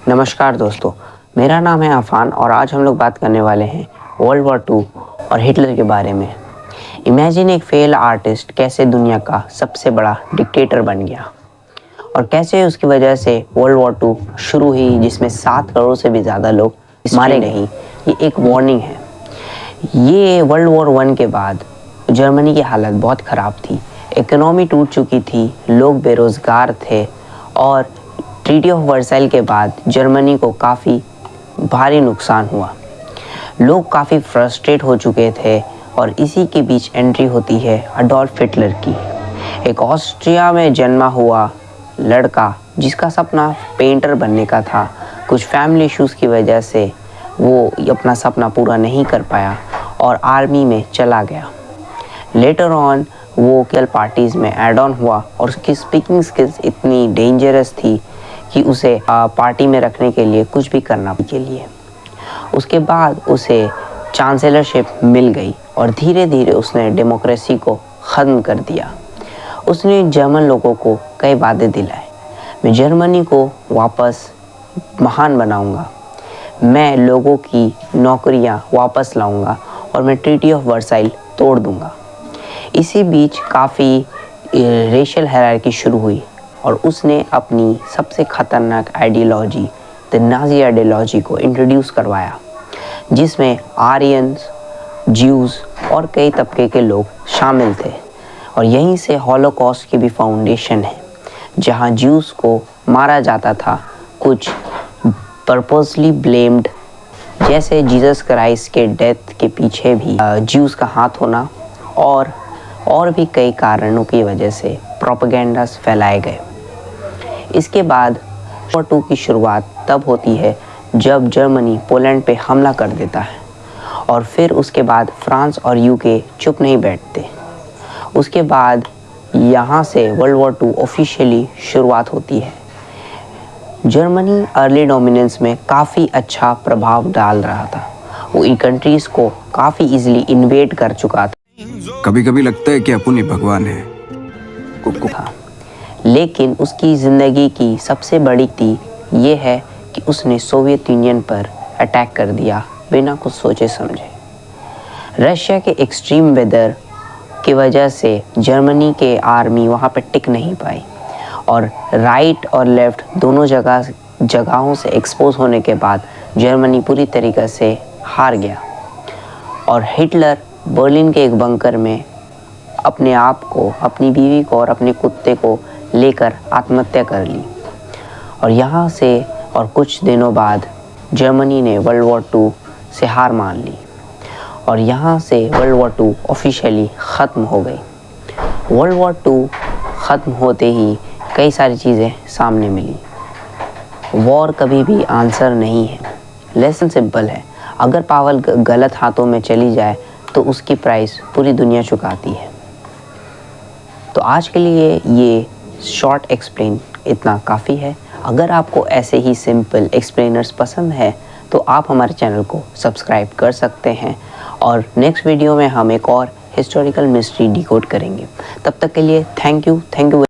नमस्कार दोस्तों, मेरा नाम है आफान और आज हम लोग बात करने वाले हैं वर्ल्ड वॉर 2 और हिटलर के बारे में। इमेजिन एक फेल आर्टिस्ट कैसे दुनिया का सबसे बड़ा डिक्टेटर बन गया और कैसे उसकी वजह से वर्ल्ड वॉर 2 शुरू हुई, जिसमें 7 करोड़ से भी ज़्यादा लोग मारे गए। ये एक वार्निंग है। ये वर्ल्ड वॉर 1 के बाद जर्मनी की हालत बहुत ख़राब थी। इकोनॉमी टूट चुकी थी, लोग बेरोज़गार थे और ट्रीटी ऑफ वर्साइल के बाद जर्मनी को काफ़ी भारी नुकसान हुआ। लोग काफ़ी फ्रस्ट्रेट हो चुके थे और इसी के बीच एंट्री होती है अडोल्फ हिटलर की। एक ऑस्ट्रिया में जन्मा हुआ लड़का जिसका सपना पेंटर बनने का था, कुछ फैमिली इश्यूज़ की वजह से वो अपना सपना पूरा नहीं कर पाया और आर्मी में चला गया। लेटर ऑन वो कल पार्टीज़ में ऐड ऑन हुआ और उसकी स्पीकिंग स्किल्स इतनी डेंजरस थी कि उसे पार्टी में रखने के लिए कुछ भी करना के लिए। उसके बाद उसे चांसलरशिप मिल गई और धीरे धीरे उसने डेमोक्रेसी को ख़त्म कर दिया। उसने जर्मन लोगों को कई वादे दिलाए, मैं जर्मनी को वापस महान बनाऊंगा, मैं लोगों की नौकरियां वापस लाऊंगा और मैं ट्रीटी ऑफ वर्साइल तोड़ दूंगा। इसी बीच काफ़ी रेशियल हायरार्की शुरू हुई और उसने अपनी सबसे ख़तरनाक आइडियोलॉजी द नाज़ी आइडियोलॉजी को इंट्रोड्यूस करवाया, जिसमें आर्यंस, ज्यूज़ और कई तबके के लोग शामिल थे। और यहीं से हॉलोकॉस्ट की भी फाउंडेशन है, जहां ज्यूज़ को मारा जाता था, कुछ पर्पसली ब्लेम्ड, जैसे जीसस क्राइस्ट के डेथ के पीछे भी ज्यूज़ का हाथ होना और भी कई कारणों की वजह से प्रोपेगेंडास फैलाए गए। इसके बाद वॉर 2 की शुरुआत तब होती है जब जर्मनी पोलैंड पे हमला कर देता है और फिर उसके बाद फ्रांस और यूके चुप नहीं बैठते। उसके बाद यहाँ से वर्ल्ड वॉर 2 ऑफिशियली शुरुआत होती है। जर्मनी अर्ली डोमिनेंस में काफ़ी अच्छा प्रभाव डाल रहा था। वो इन कंट्रीज़ को काफ़ी इजीली इन्वेड कर चुका था। कभी कभी लगता है कि अपन ही भगवान है। लेकिन उसकी ज़िंदगी की सबसे बड़ी थी ये है कि उसने सोवियत यूनियन पर अटैक कर दिया बिना कुछ सोचे समझे। रशिया के एक्सट्रीम वेदर की वजह से जर्मनी के आर्मी वहाँ पर टिक नहीं पाई और राइट और लेफ़्ट दोनों जगहों से एक्सपोज होने के बाद जर्मनी पूरी तरीक़े से हार गया और हिटलर बर्लिन के एक बंकर में अपने आप को, अपनी बीवी को और अपने कुत्ते को लेकर आत्महत्या कर ली। और यहाँ से और कुछ दिनों बाद जर्मनी ने वर्ल्ड वॉर 2 से हार मान ली और यहाँ से वर्ल्ड वॉर 2 ऑफिशियली ख़त्म हो गई। वर्ल्ड वॉर 2 ख़त्म होते ही कई सारी चीज़ें सामने मिली। वॉर कभी भी आंसर नहीं है। लेसन सिंपल है, अगर पावर गलत हाथों में चली जाए तो उसकी प्राइस पूरी दुनिया चुकाती है। तो आज के लिए ये शॉर्ट एक्सप्लेन इतना काफ़ी है। अगर आपको ऐसे ही सिंपल एक्सप्लेनर्स पसंद है तो आप हमारे चैनल को सब्सक्राइब कर सकते हैं और नेक्स्ट वीडियो में हम एक और हिस्टोरिकल मिस्ट्री डिकोड करेंगे। तब तक के लिए थैंक यू।